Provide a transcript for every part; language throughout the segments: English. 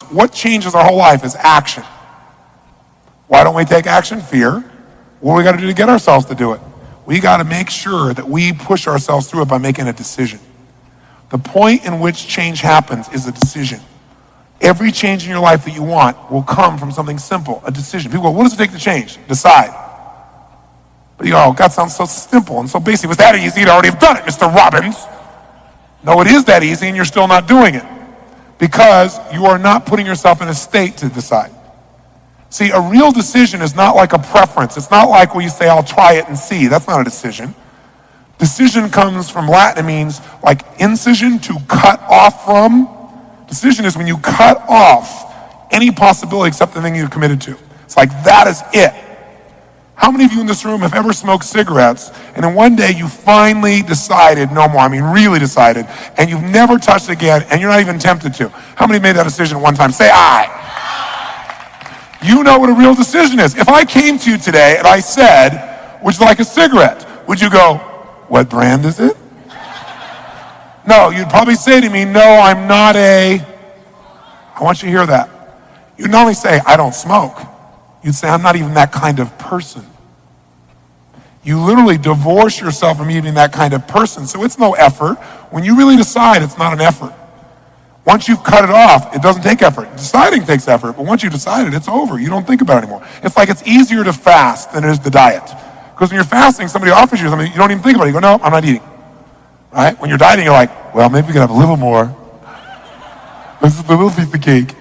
What changes our whole life is action. Why don't we take action? Fear. What do we got to do to get ourselves to do it? We got to make sure that we push ourselves through it by making a decision. The point in which change happens is a decision. Every change in your life that you want will come from something simple, a decision. People go, what does it take to change? Decide. But you go, oh, God sounds so simple and so basic. If it was that easy, you'd already have done it, Mr. Robbins. No, it is that easy and you're still not doing it because you are not putting yourself in a state to decide. See, a real decision is not like a preference. It's not like where you say, I'll try it and see. That's not a decision. Decision comes from Latin. It means like incision, to cut off from. Decision is when you cut off any possibility except the thing you've committed to. It's like that is it. How many of you in this room have ever smoked cigarettes and then one day you finally decided no more, I mean really decided, and you've never touched it again and you're not even tempted to? How many made that decision one time? Say aye. You know what a real decision is. If I came to you today and I said, would you like a cigarette? Would you go, what brand is it? No, you'd probably say to me, no, I'm not I want you to hear that. You'd not only say, I don't smoke. You'd say, I'm not even that kind of person. You literally divorce yourself from even that kind of person. So it's no effort. When you really decide, it's not an effort. Once you've cut it off, it doesn't take effort. Deciding takes effort, but once you've decided, it's over. You don't think about it anymore. It's like it's easier to fast than it is to diet. Because when you're fasting, somebody offers you something, you don't even think about it. You go, no, I'm not eating. Right? When you're dieting, you're like, well, maybe we can have a little more. This is a little piece of cake.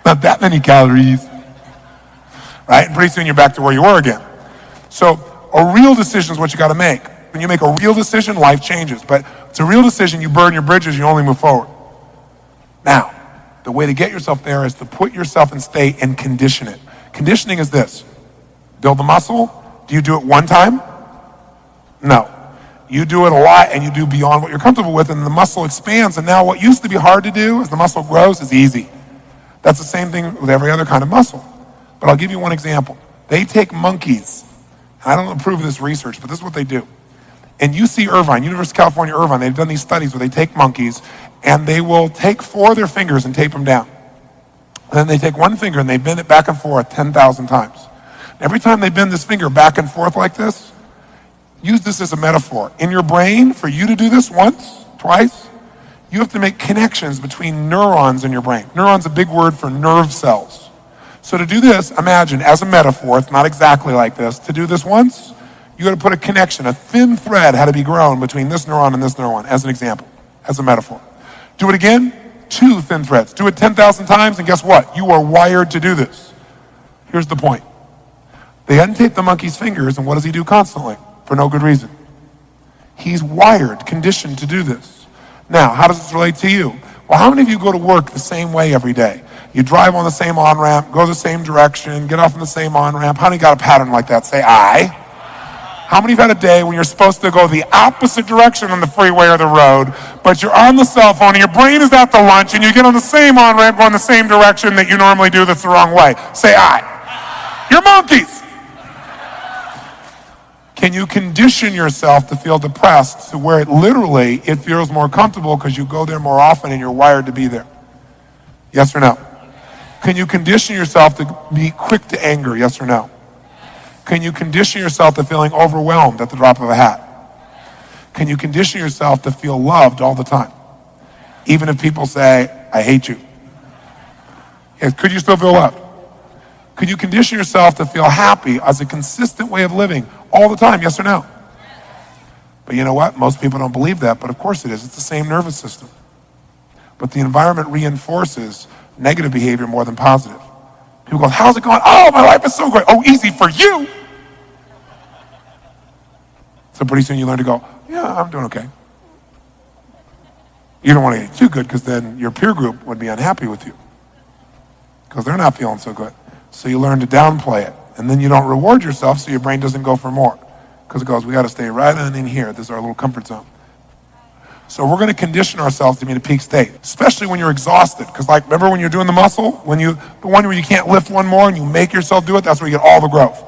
Not that many calories. Right? And pretty soon you're back to where you were again. So a real decision is what you got to make. When you make a real decision, life changes. But it's a real decision, you burn your bridges, you only move forward. Now, the way to get yourself there is to put yourself in state and condition it. Conditioning is this. Build the muscle. Do you do it one time? No. You do it a lot and you do beyond what you're comfortable with and the muscle expands. And now what used to be hard to do as the muscle grows is easy. That's the same thing with every other kind of muscle. But I'll give you one example. They take monkeys. I don't approve of this research, but this is what they do. In UC Irvine, University of California, Irvine, they've done these studies where they take monkeys and they will take 4 of their fingers and tape them down. And then they take one finger and they bend it back and forth 10,000 times. Every time they bend this finger back and forth like this, use this as a metaphor. In your brain, for you to do this once, twice, you have to make connections between neurons in your brain. Neuron's a big word for nerve cells. So to do this, imagine as a metaphor, it's not exactly like this, to do this once, you got to put a connection, a thin thread had to be grown between this neuron and this neuron, as an example, as a metaphor. Do it again, 2 thin threads. Do it 10,000 times, and guess what? You are wired to do this. Here's the point. They untape the monkey's fingers, and what does he do constantly? For no good reason. He's wired, conditioned to do this. Now, how does this relate to you? Well, how many of you go to work the same way every day? You drive on the same on-ramp, go the same direction, get off on the same on-ramp. How many got a pattern like that? Say aye. How many have had a day when you're supposed to go the opposite direction on the freeway or the road, but you're on the cell phone and your brain is at the lunch and you get on the same on-ramp going the same direction that you normally do that's the wrong way? Say aye. You're monkeys. Can you condition yourself to feel depressed to where it feels more comfortable because you go there more often and you're wired to be there? Yes or no? Can you condition yourself to be quick to anger? Yes or no? Can you condition yourself to feeling overwhelmed at the drop of a hat? Can you condition yourself to feel loved all the time? Even if people say, I hate you. Yes, could you still feel loved? Could you condition yourself to feel happy as a consistent way of living all the time? Yes or no? But you know what? Most people don't believe that, but of course it is. It's the same nervous system. But the environment reinforces negative behavior more than positive. People go, how's it going? Oh, my life is so great. Oh, easy for you. So pretty soon you learn to go, yeah, I'm doing okay. You don't want to get too good because then your peer group would be unhappy with you because they're not feeling so good. So you learn to downplay it. And then you don't reward yourself so your brain doesn't go for more. Because it goes, we got to stay right on in here. This is our little comfort zone. So we're going to condition ourselves to be in a peak state, especially when you're exhausted. Because like, remember when you're doing the muscle? The one where you can't lift one more and you make yourself do it, that's where you get all the growth.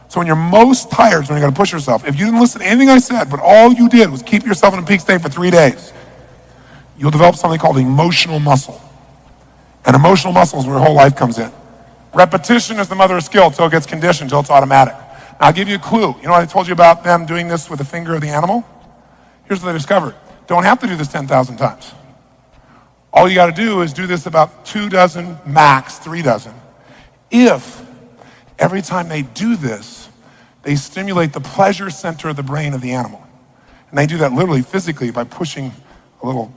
So when you're most tired is when you got to push yourself. If you didn't listen to anything I said, but all you did was keep yourself in a peak state for 3 days, you'll develop something called emotional muscle. And emotional muscle is where whole life comes in. Repetition is the mother of skill until it gets conditioned, until it's automatic. Now, I'll give you a clue. You know what I told you about them doing this with the finger of the animal? Here's what they discovered. Don't have to do this 10,000 times. All you got to do is do this about 2 dozen, max 3 dozen. If every time they do this, they stimulate the pleasure center of the brain of the animal. And they do that literally physically by pushing a little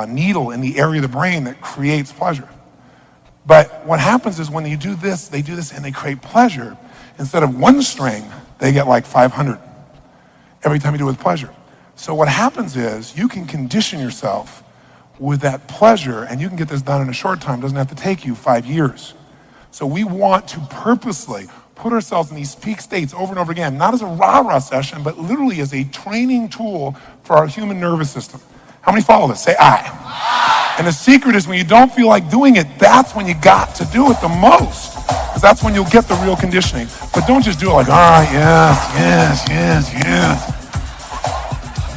needle in the area of the brain that creates pleasure. But what happens is when you do this, they do this and they create pleasure. Instead of 1 string, they get like 500 every time you do it with pleasure. So what happens is you can condition yourself with that pleasure, and you can get this done in a short time. It doesn't have to take you 5 years. So we want to purposely put ourselves in these peak states over and over again, not as a rah-rah session, but literally as a training tool for our human nervous system. How many follow this? Say aye. And the secret is when you don't feel like doing it, that's when you got to do it the most. Because that's when you'll get the real conditioning. But don't just do it like, yes.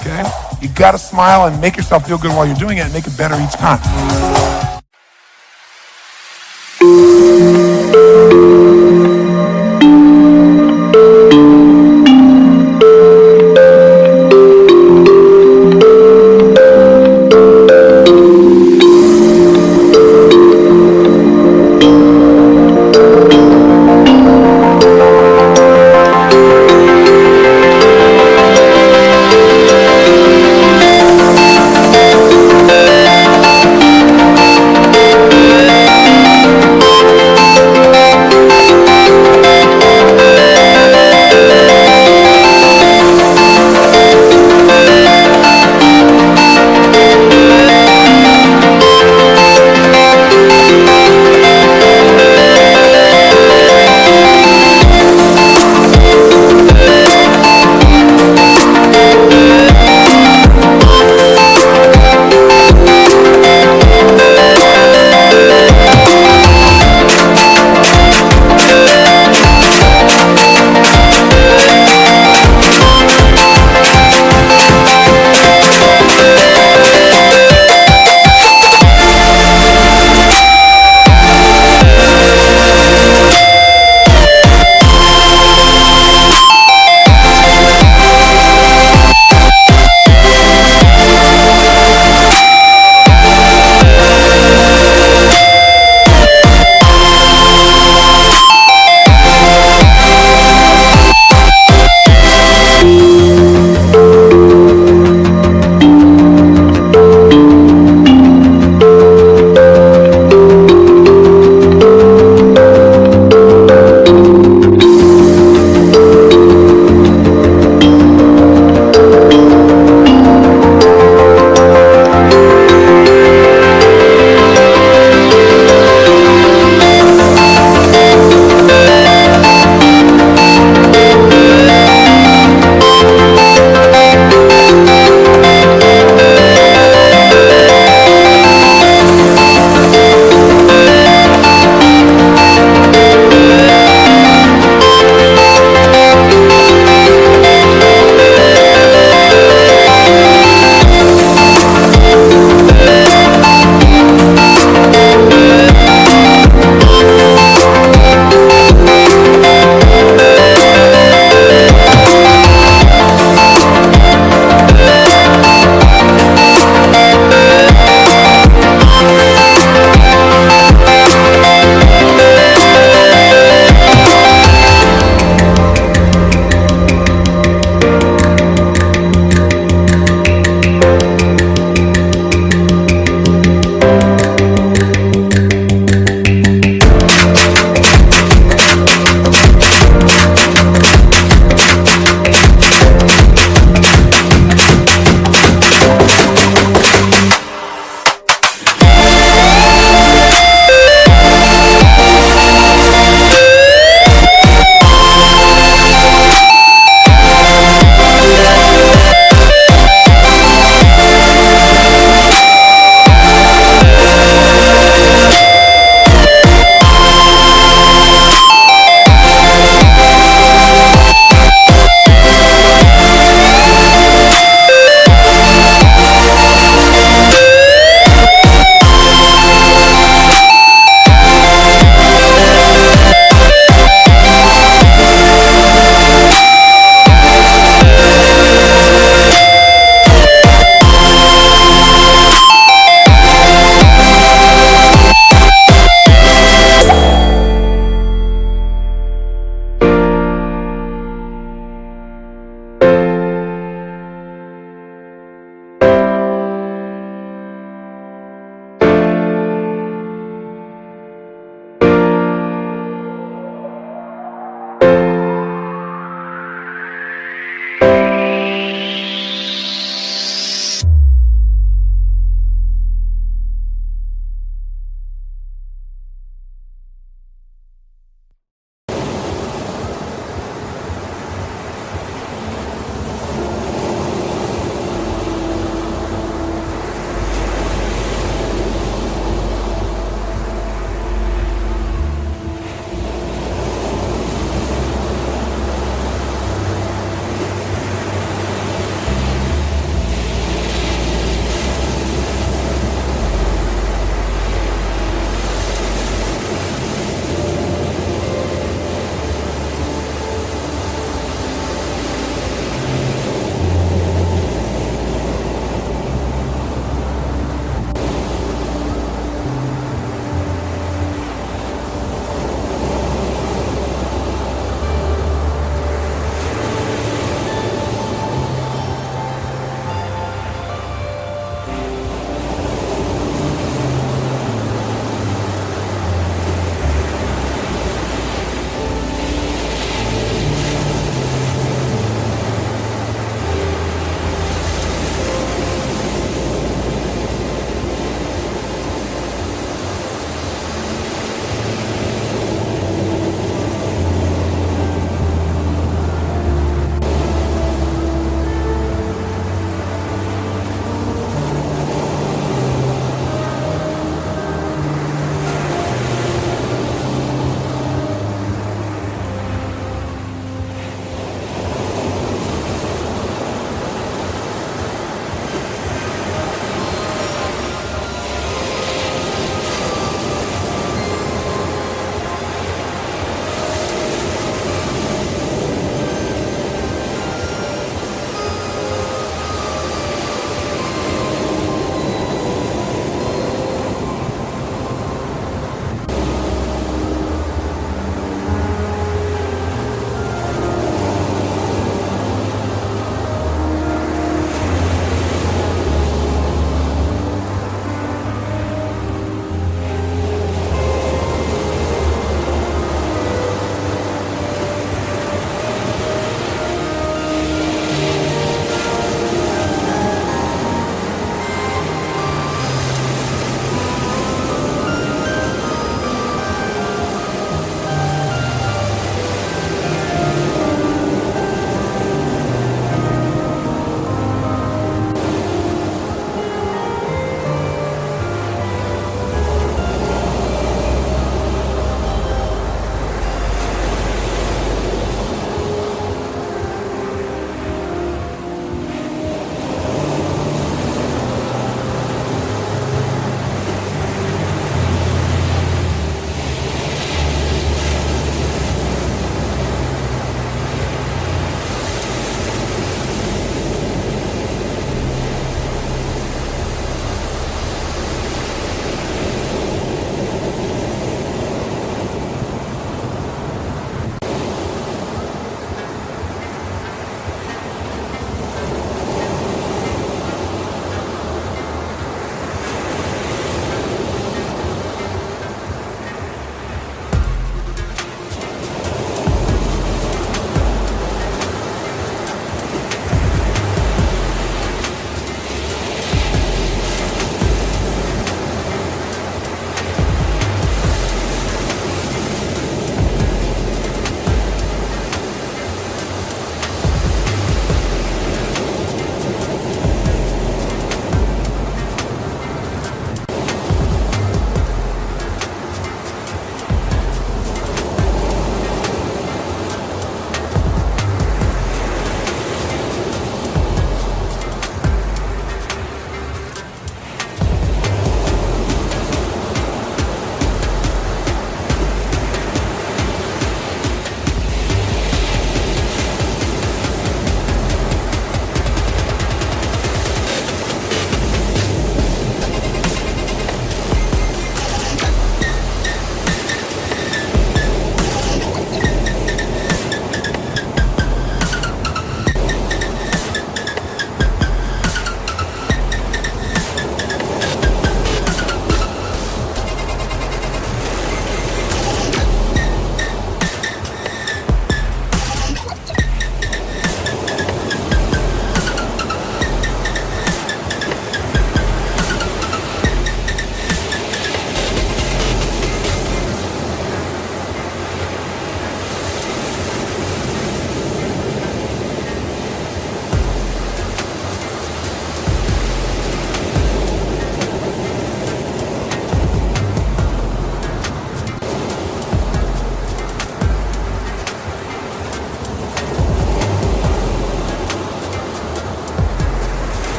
Okay? You got to smile and make yourself feel good while you're doing it and make it better each time.